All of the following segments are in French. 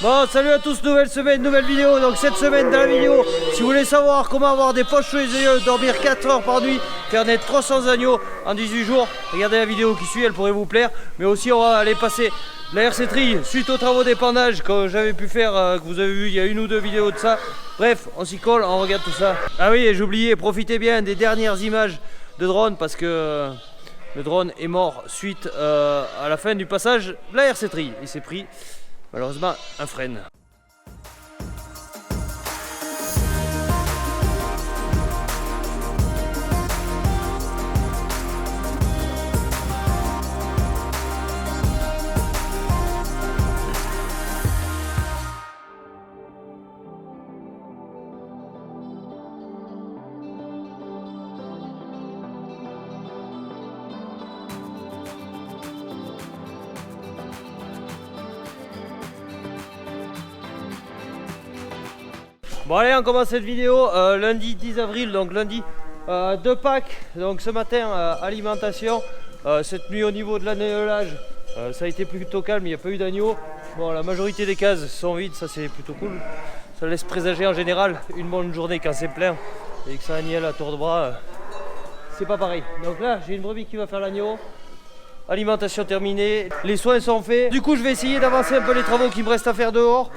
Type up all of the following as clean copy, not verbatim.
Bon, salut à tous, nouvelle semaine, nouvelle vidéo. Donc cette semaine dans la vidéo, si vous voulez savoir comment avoir des poches sous les yeux, dormir 4 heures par nuit, faire naître 300 agneaux en 18 jours, regardez la vidéo qui suit, elle pourrait vous plaire. Mais aussi on va aller passer la RC Tri suite aux travaux d'épandage que j'avais pu faire, que vous avez vu, il y a une ou deux vidéos de ça. Bref, on s'y colle, on regarde tout ça. Ah oui, et j'ai oublié, profitez bien des dernières images de drone parce que le drone est mort suite à la fin du passage de la RC Tri. Il s'est pris malheureusement un frein. Bon allez, on commence cette vidéo lundi 10 avril, donc lundi de Pâques. Donc ce matin, alimentation. Cette nuit au niveau de l'annelage, ça a été plutôt calme, il n'y a pas eu d'agneaux. Bon, la majorité des cases sont vides, ça c'est plutôt cool. Ça laisse présager en général une bonne journée quand c'est plein et que ça agnelle à tour de bras. C'est pas pareil. Donc là, j'ai une brebis qui va faire l'agneau. Alimentation terminée, les soins sont faits. Du coup je vais essayer d'avancer un peu les travaux qui me restent à faire dehors.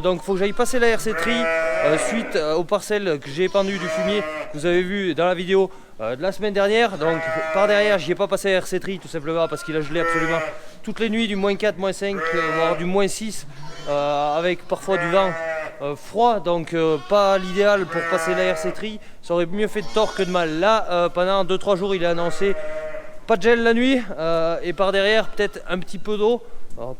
Donc il faut que j'aille passer la RC Tri suite aux parcelles que j'ai épandues du fumier que vous avez vu dans la vidéo de la semaine dernière. Donc par derrière j'y ai pas passé la RC Tri tout simplement parce qu'il a gelé absolument toutes les nuits du -4, -5, voire du -6 avec parfois du vent froid, donc pas l'idéal pour passer la RC Tri. Ça aurait mieux fait de tort que de mal. Là pendant 2-3 jours il est annoncé pas de gel la nuit et par derrière peut-être un petit peu d'eau,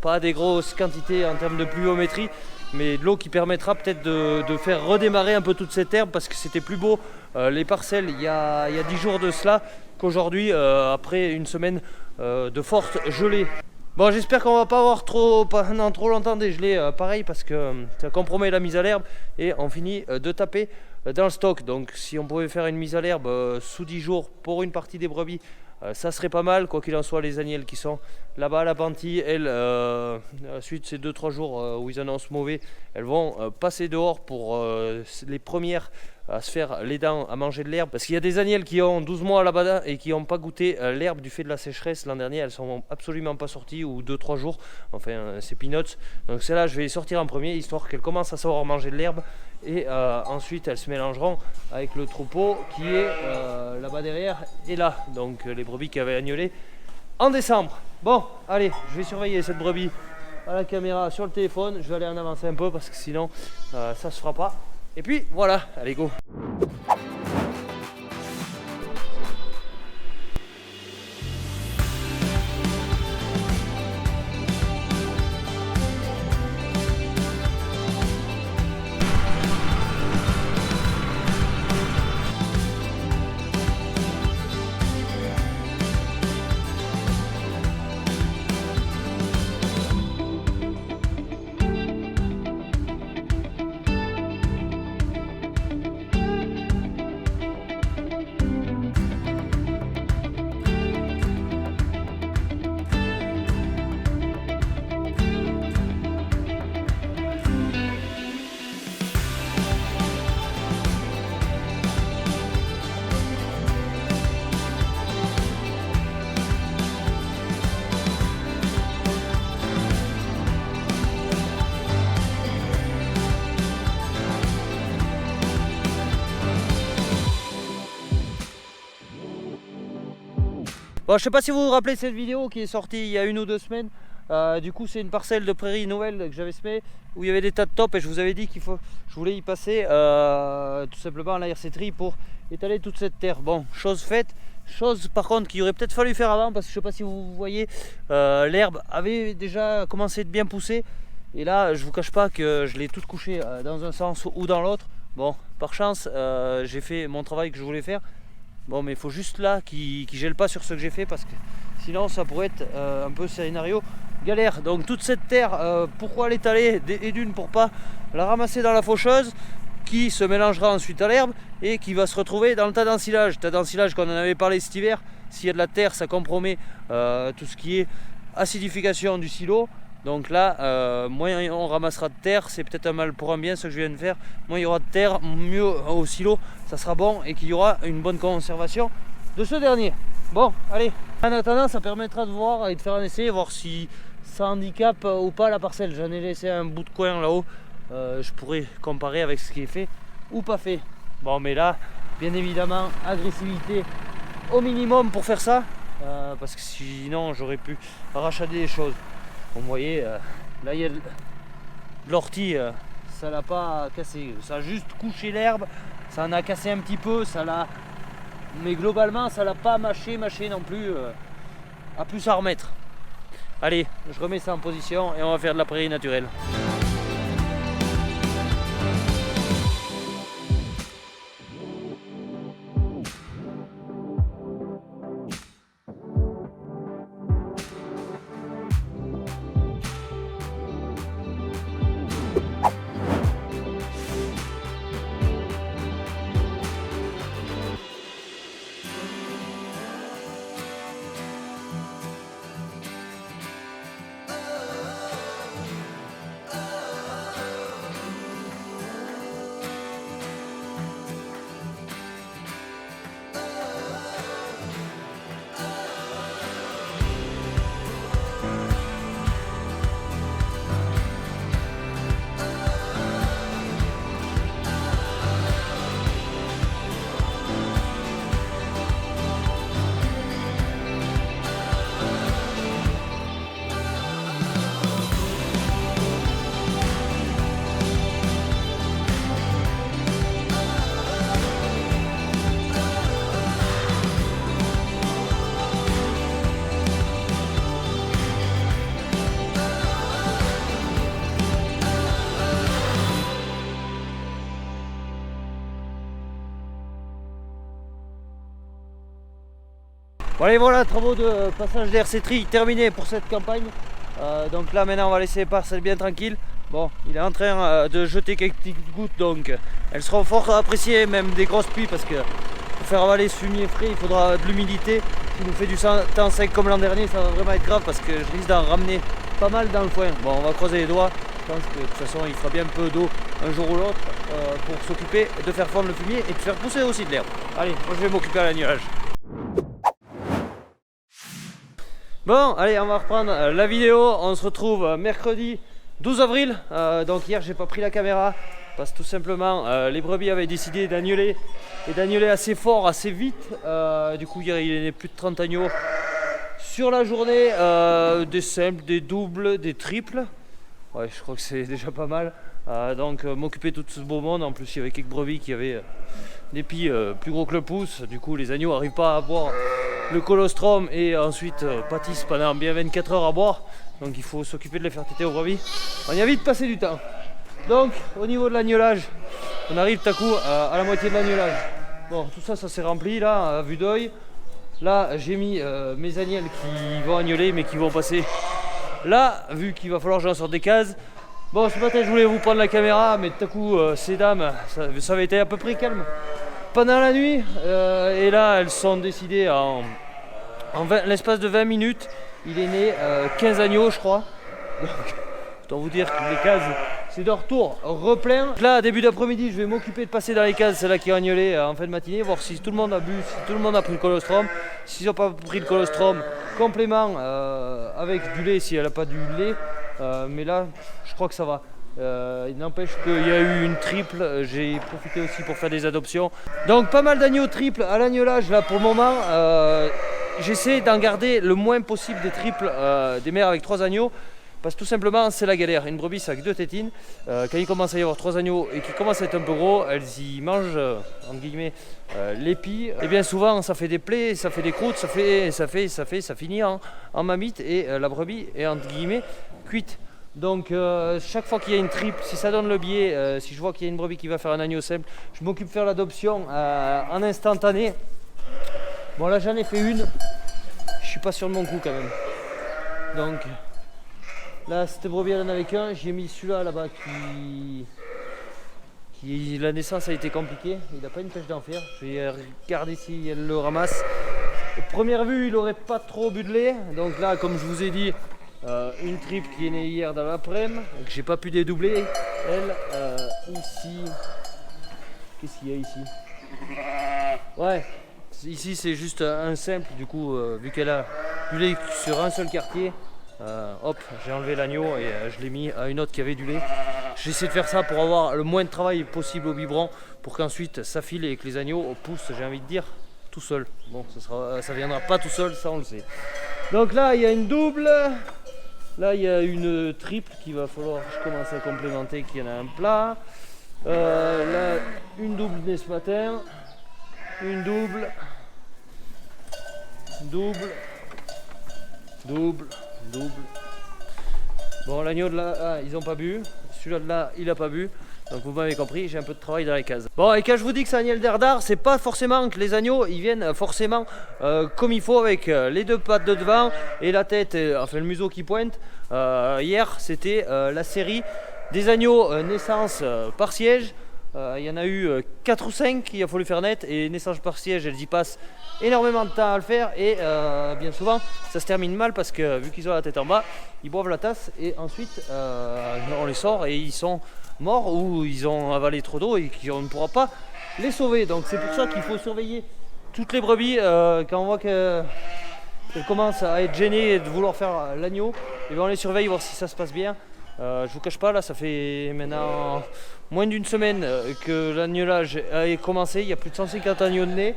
pas des grosses quantités en termes de pluviométrie, mais de l'eau qui permettra peut-être de faire redémarrer un peu toute cette herbe parce que c'était plus beau les parcelles il y a 10 jours de cela qu'aujourd'hui après une semaine de forte gelée. Bon, j'espère qu'on va pas avoir pendant trop longtemps des gelées pareil parce que ça compromet la mise à l'herbe et on finit de taper dans le stock. Donc si on pouvait faire une mise à l'herbe sous 10 jours pour une partie des brebis, ça serait pas mal. Quoi qu'il en soit, les agnelles qui sont là-bas à la Panty, elles, suite ces 2-3 jours où ils annoncent mauvais, elles vont passer dehors pour les premières à se faire les dents, à manger de l'herbe. Parce qu'il y a des agnelles qui ont 12 mois là-bas et qui n'ont pas goûté l'herbe du fait de la sécheresse. L'an dernier, elles sont absolument pas sorties, ou 2-3 jours, enfin c'est peanuts. Donc celles-là, je vais les sortir en premier, histoire qu'elles commencent à savoir manger de l'herbe. Et ensuite elles se mélangeront avec le troupeau qui est là-bas derrière et là, donc les brebis qui avaient agnolé en décembre. Bon allez, je vais surveiller cette brebis à la caméra sur le téléphone, je vais aller en avancer un peu parce que sinon ça se fera pas. Et puis voilà, allez go. Bon, je sais pas si vous vous rappelez cette vidéo qui est sortie il y a 1 ou 2 semaines. Du coup c'est une parcelle de prairie nouvelle que j'avais semée où il y avait des tas de tops et je vous avais dit je voulais y passer tout simplement la RC Tri pour étaler toute cette terre. Bon, chose faite, chose par contre qu'il aurait peut-être fallu faire avant parce que je sais pas si vous voyez, l'herbe avait déjà commencé de bien pousser et là je vous cache pas que je l'ai toute couchée dans un sens ou dans l'autre. Bon, par chance j'ai fait mon travail que je voulais faire. Bon, mais il faut juste là qu'il gèle pas sur ce que j'ai fait parce que sinon ça pourrait être un peu scénario galère. Donc toute cette terre, pourquoi l'étaler? Et d'une, pour pas la ramasser dans la faucheuse qui se mélangera ensuite à l'herbe et qui va se retrouver dans le tas d'ensilage. Tas d'ensilage qu'on en avait parlé cet hiver. S'il y a de la terre, ça compromet tout ce qui est acidification du silo. Donc là, moins on ramassera de terre, c'est peut-être un mal pour un bien ce que je viens de faire. Moins il y aura de terre, mieux au silo, ça sera bon et qu'il y aura une bonne conservation de ce dernier. Bon, allez. En attendant, ça permettra de voir et de faire un essai, voir si ça handicape ou pas la parcelle. J'en ai laissé un bout de coin là-haut. Je pourrais comparer avec ce qui est fait ou pas fait. Bon, mais là, bien évidemment, agressivité au minimum pour faire ça. Parce que sinon, j'aurais pu rachader des choses. Vous voyez, là il y a de l'ortie, ça l'a pas cassé, ça a juste couché l'herbe, ça en a cassé un petit peu, mais globalement ça l'a pas mâché non plus, à plus à remettre. Allez, je remets ça en position et on va faire de la prairie naturelle. Bon allez voilà, travaux de passage d'RC Tri terminés pour cette campagne. Donc là maintenant on va laisser les parcelles bien tranquilles. Bon, il est en train de jeter quelques petites gouttes, donc elles seront fort appréciées, même des grosses pluies, parce que pour faire avaler ce fumier frais il faudra de l'humidité. Si nous fait du temps sec comme l'an dernier, ça va vraiment être grave parce que je risque d'en ramener pas mal dans le foin. Bon, on va croiser les doigts, je pense que de toute façon il fera bien un peu d'eau un jour ou l'autre pour s'occuper de faire fondre le fumier et de faire pousser aussi de l'herbe. Allez, moi je vais m'occuper à l'agnelage. Bon, allez, on va reprendre la vidéo. On se retrouve mercredi 12 avril. Donc hier, j'ai pas pris la caméra parce que tout simplement, les brebis avaient décidé d'agneler et d'agneler assez fort, assez vite. Du coup, hier, il y avait plus de 30 agneaux sur la journée. Des simples, des doubles, des triples. Ouais, je crois que c'est déjà pas mal. Donc, m'occuper de tout ce beau monde. En plus, il y avait quelques brebis qui avaient des pieds plus gros que le pouce. Du coup, les agneaux n'arrivent pas à boire le colostrum et ensuite pâtissent pendant bien 24 heures à boire. Donc il faut s'occuper de les faire téter aux brebis. On y a vite passé du temps. Donc au niveau de l'agnelage, on arrive tout à coup à la moitié de l'agnelage. Bon, tout ça, ça s'est rempli là, à vue d'œil. Là, j'ai mis mes agnelles qui vont agneler mais qui vont passer là, vu qu'il va falloir que j'en sorte des cases. Bon, ce matin, je voulais vous prendre la caméra, mais tout à coup, ces dames, ça avait été à peu près calme pendant la nuit. Et là, elles sont décidées en l'espace de 20 minutes, il est né 15 agneaux, je crois. Donc, autant vous dire que les cases, c'est de retour replein. Là, début d'après-midi, je vais m'occuper de passer dans les cases, celles-là qui ont agnelé en fin de matinée, voir si tout le monde a bu, si tout le monde a pris le colostrum. S'ils n'ont pas pris le colostrum, complément avec du lait, si elle n'a pas du lait. Mais là, je crois que ça va. Il n'empêche qu'il y a eu une triple, j'ai profité aussi pour faire des adoptions. Donc pas mal d'agneaux triples à l'agnelage là pour le moment. J'essaie d'en garder le moins possible des triples, des mères avec 3 agneaux. Parce que tout simplement c'est la galère. Une brebis avec 2 tétines, quand il commence à y avoir 3 agneaux et qui commencent à être un peu gros, elles y mangent entre guillemets l'épi. Et bien souvent ça fait des plaies, ça fait des croûtes, ça finit en mamite et la brebis est entre guillemets cuite. Donc chaque fois qu'il y a une triple, si ça donne le biais, si je vois qu'il y a une brebis qui va faire un agneau simple, je m'occupe de faire l'adoption en instantané. Bon là j'en ai fait une, je suis pas sûr de mon coup quand même. Donc là cette brebis elle en avait qu'un, j'ai mis celui-là là-bas qui la naissance a été compliquée, il n'a pas une pêche d'enfer. Je vais regarder si elle le ramasse. À première vue il n'aurait pas trop bu de lait, donc là comme je vous ai dit, une triple qui est née hier dans l'après-midi, que j'ai pas pu dédoubler. Elle, ici, qu'est-ce qu'il y a ici? Ouais, ici c'est juste un simple, du coup, vu qu'elle a du lait sur un seul quartier, hop, j'ai enlevé l'agneau et je l'ai mis à une autre qui avait du lait. J'essaie de faire ça pour avoir le moins de travail possible au biberon, pour qu'ensuite ça file et que les agneaux poussent, j'ai envie de dire, tout seul. Bon, ça viendra pas tout seul, ça on le sait. Donc là, il y a une double. Là, il y a une triple qu'il va falloir que je commence à complémenter, qui en a un plat. Là, une double née ce matin. Une double. Double. Bon, l'agneau de là, ils n'ont pas bu. Celui-là de là, il n'a pas bu. Donc vous m'avez compris, j'ai un peu de travail dans les cases. Bon, et quand je vous dis que c'est un agnelle d'Erdard, c'est pas forcément que les agneaux ils viennent forcément comme il faut, avec les deux pattes de devant et la tête, enfin le museau qui pointe. Hier, c'était la série des agneaux naissance par siège. Il y en a eu 4 ou 5 qu'il a fallu faire net, et naissance par siège, elles y passent énormément de temps à le faire, et bien souvent ça se termine mal parce que vu qu'ils ont la tête en bas, ils boivent la tasse et ensuite on les sort et ils sont morts ou ils ont avalé trop d'eau et qu'on ne pourra pas les sauver. Donc c'est pour ça qu'il faut surveiller toutes les brebis quand on voit qu'elles commencent à être gênées et de vouloir faire l'agneau, et bien on les surveille, voir si ça se passe bien. Je vous cache pas, là ça fait maintenant moins d'une semaine que l'agnelage a commencé. Il y a plus de 150 agneaux de nez.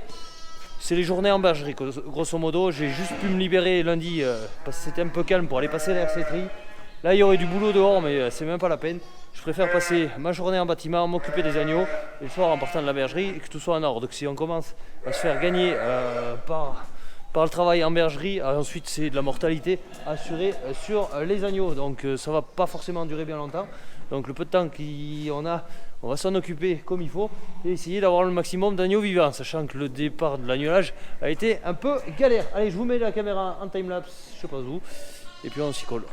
C'est les journées en bergerie grosso modo. J'ai juste pu me libérer lundi parce que c'était un peu calme pour aller passer la RC tri. Là il y aurait du boulot dehors, mais c'est même pas la peine. Je préfère passer ma journée en bâtiment, m'occuper des agneaux, et le soir en partant de la bergerie, et que tout soit en ordre. Donc si on commence à se faire gagner par le travail en bergerie, ensuite c'est de la mortalité assurée sur les agneaux. Donc ça va pas forcément durer bien longtemps. Donc le peu de temps qu'on a, on va s'en occuper comme il faut et essayer d'avoir le maximum d'agneaux vivants, sachant que le départ de l'agnelage a été un peu galère. Allez, je vous mets la caméra en timelapse, je sais pas où, et puis on s'y colle.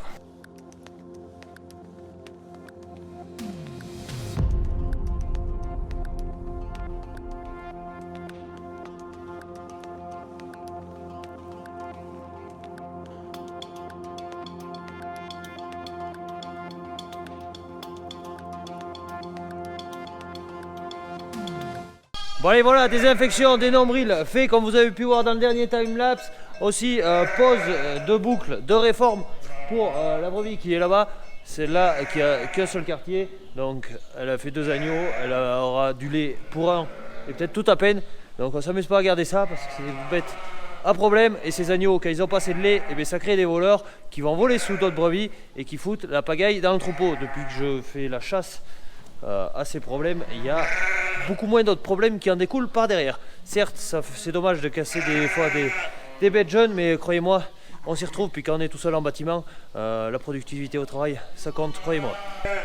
Bon allez, voilà, désinfection des nombrils fait comme vous avez pu voir dans le dernier timelapse. Aussi pose de boucle de réforme pour la brebis qui est là-bas. Celle-là qui a qu'un seul quartier, donc elle a fait 2 agneaux, elle aura du lait pour un et peut-être tout à peine. Donc on s'amuse pas à garder ça parce que c'est des bêtes à problème, et ces agneaux quand ils ont pas assez de lait, et bien ça crée des voleurs qui vont voler sous d'autres brebis et qui foutent la pagaille dans le troupeau. Depuis que je fais la chasse à ces problèmes, il y a beaucoup moins d'autres problèmes qui en découlent par derrière. Certes, c'est dommage de casser des fois des bêtes jeunes, mais croyez-moi, on s'y retrouve. Puis quand on est tout seul en bâtiment, la productivité au travail, ça compte, croyez-moi.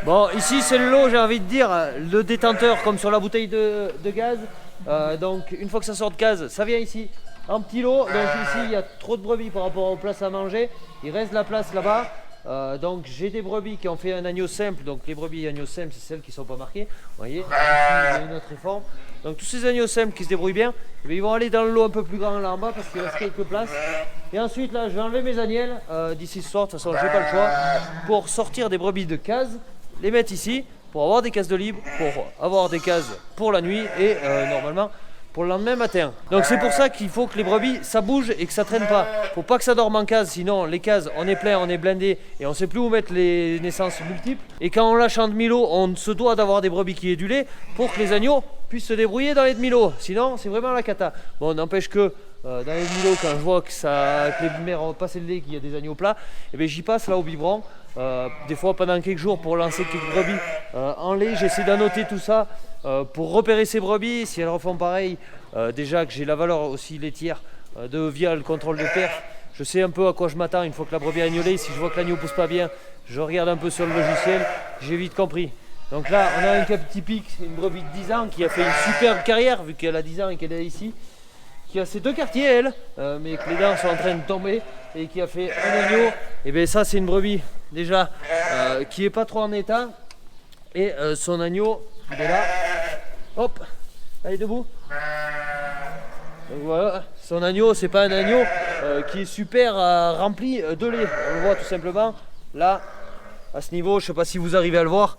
Bon, ici c'est le lot, j'ai envie de dire, le détenteur comme sur la bouteille de gaz. Donc une fois que ça sort de gaz, ça vient ici en petit lot. Donc ici il y a trop de brebis par rapport aux places à manger, il reste de la place là-bas. Donc j'ai des brebis qui ont fait un agneau simple. Donc les brebis agneaux simples, c'est celles qui ne sont pas marquées. Vous voyez, ici il y a une autre réforme. Donc tous ces agneaux simples qui se débrouillent bien, eh bien, ils vont aller dans le lot un peu plus grand là en bas parce qu'il reste quelques places. Et ensuite là je vais enlever mes agnelles d'ici ce soir, de toute façon j'ai pas le choix, pour sortir des brebis de cases, les mettre ici pour avoir des cases de libre, pour avoir des cases pour la nuit et normalement pour le lendemain matin. Donc c'est pour ça qu'il faut que les brebis ça bouge et que ça traîne pas. Faut pas que ça dorme en case, sinon les cases on est plein, on est blindé et on sait plus où mettre les naissances multiples. Et quand on lâche en demi-lot, on se doit d'avoir des brebis qui aient du lait pour que les agneaux puissent se débrouiller dans les demi-lots. Sinon c'est vraiment la cata. Bon, n'empêche que dans les demi-lots, quand je vois que les mères ont passé le lait, qu'il y a des agneaux plats, et bien j'y passe là au biberon. Des fois pendant quelques jours pour lancer quelques brebis en lait, j'essaie d'annoter tout ça pour repérer ces brebis, si elles refont pareil, déjà que j'ai la valeur aussi laitière via le contrôle de perf, je sais un peu à quoi je m'attends une fois que la brebis a agnolé. Si je vois que l'agneau pousse pas bien, je regarde un peu sur le logiciel, j'ai vite compris. Donc là on a un cas typique, une brebis de 10 ans qui a fait une superbe carrière vu qu'elle a 10 ans et qu'elle est ici, qui a ses 2 quartiers elle, mais que les dents sont en train de tomber et qui a fait un agneau. Et bien ça c'est une brebis déjà qui est pas trop en état, et son agneau il est là, hop, elle est debout. Donc voilà, son agneau c'est pas un agneau qui est super rempli de lait. On le voit tout simplement là, à ce niveau, je sais pas si vous arrivez à le voir.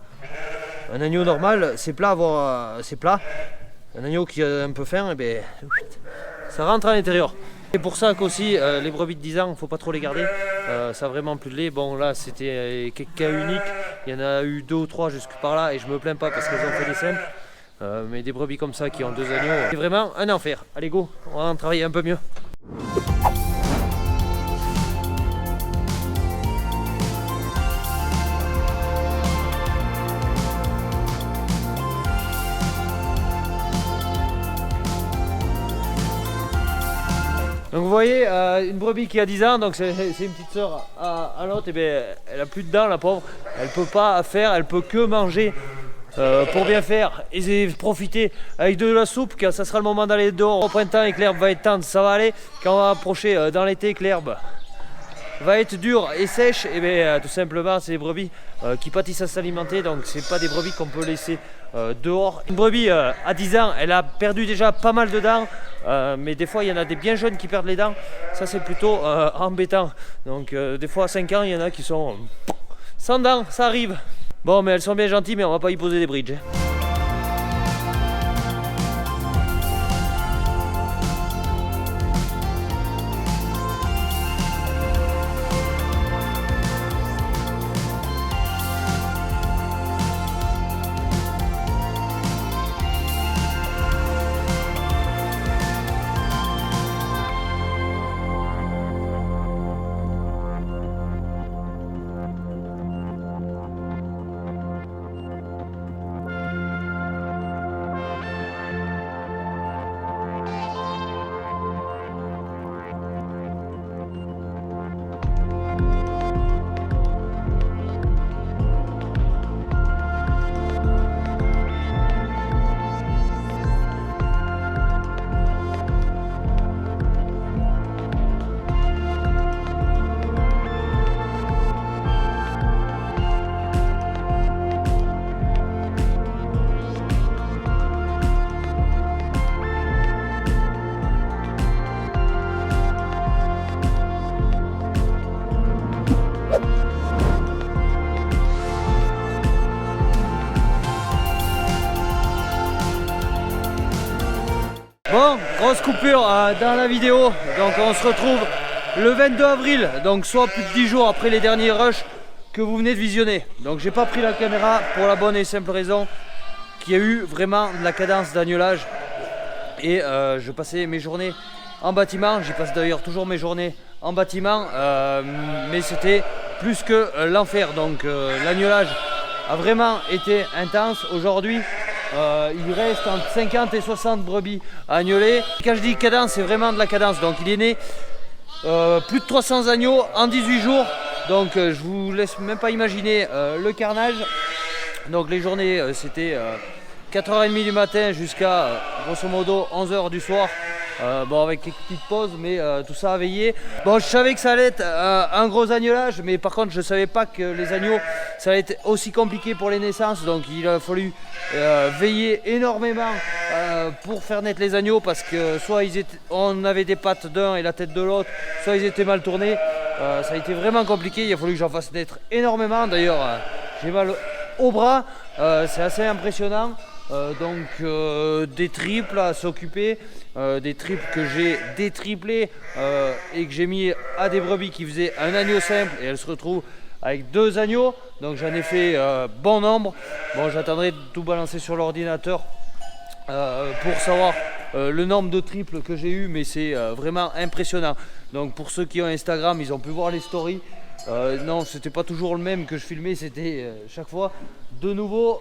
Un agneau normal, c'est plat, c'est plat. Un agneau qui est un peu fin, et ben, ça rentre à l'intérieur. C'est pour ça qu'aussi les brebis de 10 ans, il ne faut pas trop les garder. Ça a vraiment plus de lait. Bon là c'était quelques cas uniques. Il y en a eu 2 ou 3 jusque par là et je me plains pas parce qu'elles ont fait des simples. Mais des brebis comme ça qui ont 2 agneaux, c'est vraiment un enfer. Allez go, on va en travailler un peu mieux. Donc vous voyez, une brebis qui a 10 ans, donc c'est une petite sœur à l'autre, et bien elle a plus de dents la pauvre, elle peut pas faire, elle peut que manger pour bien faire et profiter avec de la soupe quand ça sera le moment d'aller dehors au printemps et que l'herbe va être tendre, ça va aller. Quand on va approcher dans l'été que l'herbe va être dure et sèche, et bien tout simplement c'est des brebis qui pâtissent à s'alimenter, donc c'est pas des brebis qu'on peut laisser dehors. Une brebis à 10 ans, elle a perdu déjà pas mal de dents, mais des fois il y en a des bien jeunes qui perdent les dents, ça c'est plutôt embêtant. Donc des fois à 5 ans il y en a qui sont sans dents, ça arrive. Bon mais elles sont bien gentilles, mais on va pas y poser des bridges. Bon, grosse coupure dans la vidéo, donc on se retrouve le 22 avril, donc soit plus de 10 jours après les derniers rushs que vous venez de visionner. Donc j'ai pas pris la caméra pour la bonne et simple raison qu'il y a eu vraiment de la cadence d'agnelage et je passais mes journées en bâtiment, j'y passe d'ailleurs toujours mes journées en bâtiment, mais c'était plus que l'enfer, donc l'agnelage a vraiment été intense. Aujourd'hui il reste entre 50 et 60 brebis à agneler. Quand je dis cadence, c'est vraiment de la cadence. Donc il est né plus de 300 agneaux en 18 jours. Donc je vous laisse même pas imaginer le carnage. Donc les journées c'était 4h30 du matin jusqu'à grosso modo 11h du soir. Bon, avec quelques petites pauses, mais tout ça a veillé. Bon, je savais que ça allait être un gros agnelage, mais par contre je ne savais pas que les agneaux ça allait être aussi compliqué pour les naissances, donc il a fallu veiller énormément pour faire naître les agneaux, parce que soit on avait des pattes d'un et la tête de l'autre, soit ils étaient mal tournés. Ça a été vraiment compliqué, il a fallu que j'en fasse naître énormément. D'ailleurs j'ai mal au bras, c'est assez impressionnant. Donc des triples à s'occuper, des triples que j'ai détriplés et que j'ai mis à des brebis qui faisaient un agneau simple, et elles se retrouvent avec 2 agneaux. Donc j'en ai fait bon nombre. Bon, j'attendrai de tout balancer sur l'ordinateur pour savoir le nombre de triples que j'ai eu, mais c'est vraiment impressionnant. Donc pour ceux qui ont Instagram, ils ont pu voir les stories. Non, c'était pas toujours le même que je filmais, c'était chaque fois de nouveaux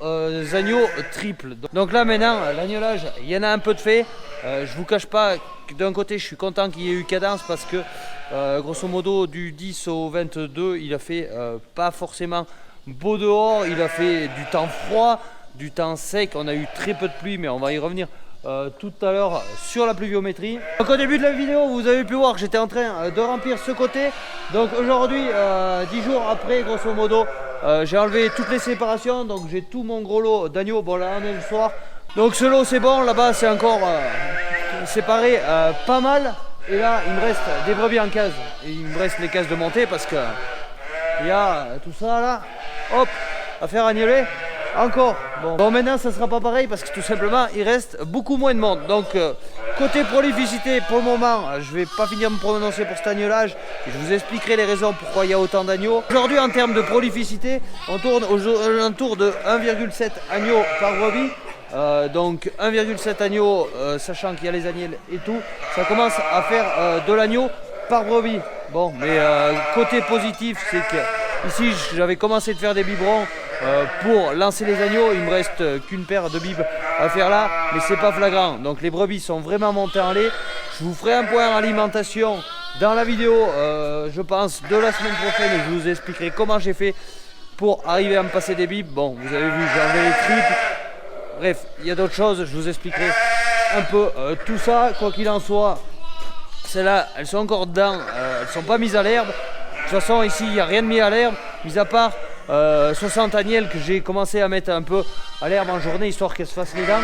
agneaux triples. Donc là maintenant, l'agnelage, il y en a un peu de fait. Je vous cache pas que d'un côté je suis content qu'il y ait eu cadence, parce que grosso modo du 10 au 22 il a fait pas forcément beau dehors, il a fait du temps froid, du temps sec, on a eu très peu de pluie, mais on va y revenir tout à l'heure sur la pluviométrie. Donc au début de la vidéo vous avez pu voir que j'étais en train de remplir ce côté. Donc aujourd'hui 10 jours après grosso modo, j'ai enlevé toutes les séparations, donc j'ai tout mon gros lot d'agneaux. Bon là on est le soir, donc ce lot c'est bon, là-bas c'est encore séparé pas mal. Et là il me reste des brebis en case. Et il me reste les cases de montée parce que il y a tout ça là, hop, à faire agneler. Encore. Bon, maintenant ça sera pas pareil parce que tout simplement il reste beaucoup moins de monde. Donc côté prolificité pour le moment, je vais pas finir de me prononcer pour cet agnelage. Je vous expliquerai les raisons pourquoi il y a autant d'agneaux. Aujourd'hui en termes de prolificité, on tourne aux alentours de 1,7 agneaux par brebis. Donc 1,7 agneaux, sachant qu'il y a les agnelles et tout, ça commence à faire de l'agneau par brebis. Bon, mais côté positif, c'est que ici j'avais commencé de faire des biberons pour lancer les agneaux. Il me reste qu'une paire de bibes à faire là, mais c'est pas flagrant. Donc les brebis sont vraiment montées en lait. Je vous ferai un point alimentation dans la vidéo, je pense, de la semaine prochaine. Je vous expliquerai comment j'ai fait pour arriver à me passer des bibes. Bon, vous avez vu, j'ai enlevé les tripes. Bref, il y a d'autres choses, je vous expliquerai un peu tout ça. Quoi qu'il en soit, celles-là, elles sont encore dedans, elles ne sont pas mises à l'herbe. De toute façon, ici, il n'y a rien de mis à l'herbe, mis à part 60 agnelles que j'ai commencé à mettre un peu à l'herbe en journée, histoire qu'elles se fassent les dents.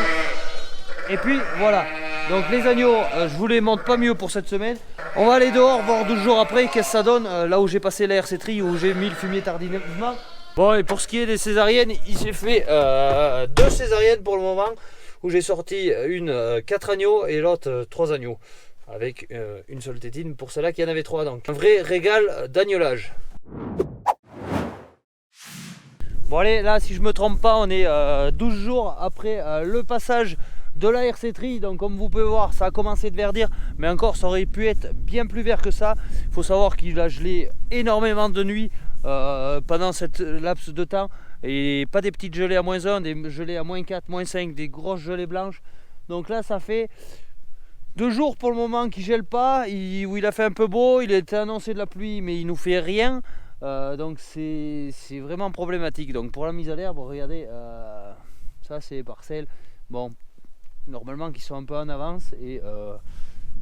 Et puis, voilà. Donc les agneaux, je vous les montre pas mieux pour cette semaine. On va aller dehors, voir 12 jours après, qu'est-ce que ça donne, là où j'ai passé la RC tri, où j'ai mis le fumier tardivement. Bon, et pour ce qui est des césariennes, il s'est fait 2 césariennes pour le moment, où j'ai sorti une 4 agneaux et l'autre 3 agneaux, avec une seule tétine pour celle-là qui en avait 3. Donc un vrai régal d'agnelage. Bon allez, là si je me trompe pas, on est 12 jours après le passage de la RC tri. Donc comme vous pouvez voir, ça a commencé de verdir, mais encore ça aurait pu être bien plus vert que ça. Il faut savoir qu'il a gelé énormément de nuit pendant cette laps de temps, et pas des petites gelées à -1, des gelées à -4, -5, des grosses gelées blanches. Donc là ça fait 2 jours pour le moment qu'il gèle pas, où il a fait un peu beau, il a été annoncé de la pluie mais il nous fait rien. Donc c'est vraiment problématique. Donc pour la mise à l'herbe, regardez, ça c'est les parcelles, bon, normalement qui sont un peu en avance, et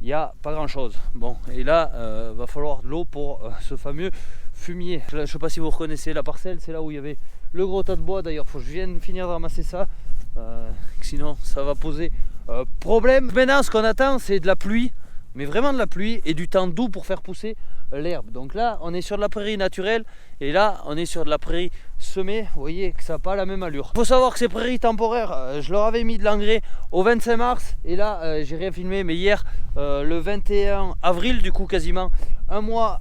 il n'y a pas grand chose. Bon, et là va falloir de l'eau pour ce fameux fumier. Je ne sais pas si vous reconnaissez la parcelle, c'est là où il y avait le gros tas de bois. D'ailleurs faut que je vienne finir de ramasser ça, sinon ça va poser problème. Maintenant ce qu'on attend, c'est de la pluie, mais vraiment de la pluie et du temps doux pour faire pousser l'herbe. Donc là on est sur de la prairie naturelle, et là on est sur de la prairie semée. Vous voyez que ça n'a pas la même allure. Il faut savoir que ces prairies temporaires, je leur avais mis de l'engrais au 25 mars, et là j'ai rien filmé, mais hier le 21 avril, du coup quasiment un mois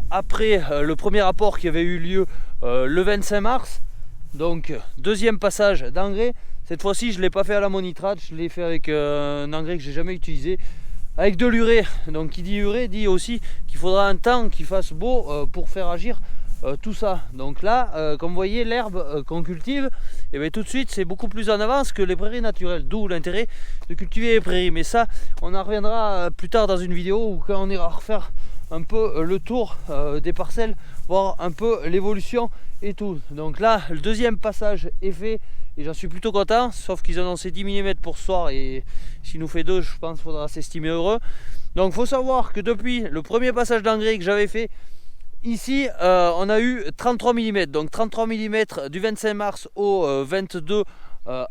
après le premier apport qui avait eu lieu le 25 mars, donc deuxième passage d'engrais. Cette fois-ci je ne l'ai pas fait à l'ammonitrate, je l'ai fait avec un engrais que j'ai jamais utilisé, avec de l'urée. Donc qui dit urée dit aussi qu'il faudra un temps qu'il fasse beau pour faire agir tout ça. Donc là comme vous voyez, l'herbe qu'on cultive, et bien tout de suite c'est beaucoup plus en avance que les prairies naturelles, d'où l'intérêt de cultiver les prairies. Mais ça on en reviendra plus tard dans une vidéo, où quand on ira refaire un peu le tour des parcelles, voir un peu l'évolution et tout. Donc là le deuxième passage est fait et j'en suis plutôt content, sauf qu'ils annonçaient 10 mm pour ce soir, et s'il nous fait 2, je pense qu'il faudra s'estimer heureux. Donc il faut savoir que depuis le premier passage d'engrais que j'avais fait ici, on a eu 33 mm, donc 33 mm du 25 mars au 22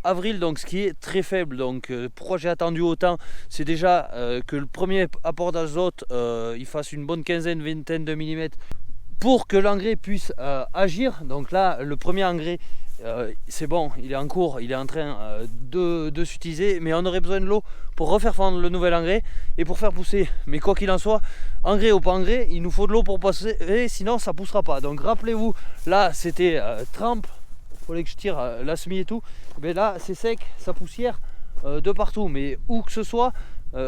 avril, donc ce qui est très faible. Donc pourquoi j'ai attendu autant, c'est déjà que le premier apport d'azote il fasse une bonne vingtaine de millimètres pour que l'engrais puisse agir. Donc là le premier engrais c'est bon, il est en cours, il est en train de s'utiliser, mais on aurait besoin de l'eau pour refaire fondre le nouvel engrais et pour faire pousser. Mais quoi qu'il en soit, engrais ou pas engrais, il nous faut de l'eau pour passer, sinon ça poussera pas. Donc rappelez-vous, là c'était trempe, il fallait que je tire la semis et tout, mais là c'est sec, ça poussière de partout, mais où que ce soit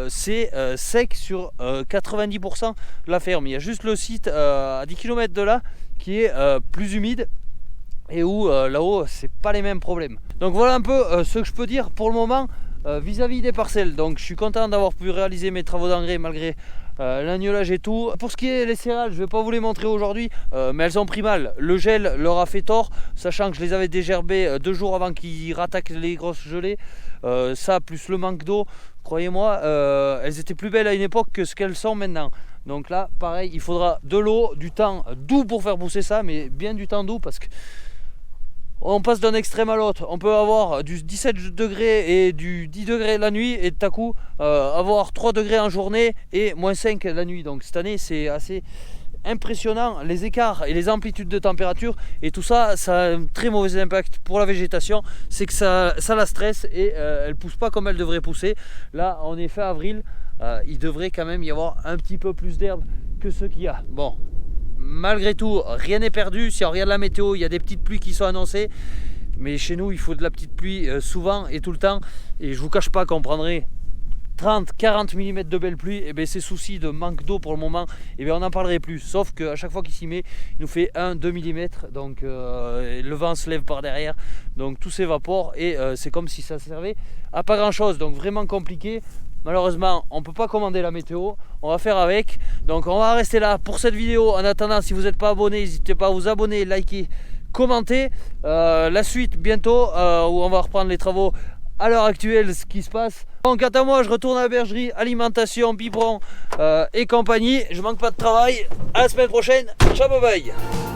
c'est sec sur 90% de la ferme. Il y a juste le site à 10 km de là qui est plus humide, et où là-haut c'est pas les mêmes problèmes. Donc voilà un peu ce que je peux dire pour le moment vis-à-vis des parcelles. Donc je suis content d'avoir pu réaliser mes travaux d'engrais malgré l'agnelage et tout. Pour ce qui est les céréales, je vais pas vous les montrer aujourd'hui, mais elles ont pris mal. Le gel leur a fait tort, sachant que je les avais dégerbées 2 jours avant qu'ils rattaquent les grosses gelées. Ça plus le manque d'eau, croyez-moi, elles étaient plus belles à une époque que ce qu'elles sont maintenant. Donc là pareil, il faudra de l'eau, du temps doux pour faire pousser ça, mais bien du temps doux, parce que on passe d'un extrême à l'autre. On peut avoir du 17 degrés et du 10 degrés la nuit, et tout à coup avoir 3 degrés en journée et moins 5 la nuit. Donc cette année c'est assez impressionnant, les écarts et les amplitudes de température, et tout ça, ça a un très mauvais impact pour la végétation. C'est que ça la stresse et elle pousse pas comme elle devrait pousser. Là on est fin avril, il devrait quand même y avoir un petit peu plus d'herbe que ce qu'il y a. Bon, malgré tout, rien n'est perdu. Si on regarde la météo, il y a des petites pluies qui sont annoncées, mais chez nous il faut de la petite pluie souvent et tout le temps, et je vous cache pas qu'on prendrait 30-40 mm de belle pluie, et bien ces soucis de manque d'eau pour le moment, et bien on n'en parlerait plus. Sauf qu'à chaque fois qu'il s'y met, il nous fait 1-2 mm, donc le vent se lève par derrière, donc tout s'évapore, et c'est comme si ça servait à pas grand chose. Donc vraiment compliqué. Malheureusement on ne peut pas commander la météo, on va faire avec. Donc on va rester là pour cette vidéo. En attendant, si vous n'êtes pas abonné, n'hésitez pas à vous abonner, liker, commenter. La suite bientôt, où on va reprendre les travaux à l'heure actuelle, ce qui se passe. Donc quant à moi, je retourne à la bergerie, alimentation, biberon et compagnie. Je manque pas de travail. À la semaine prochaine. Ciao, bye bye.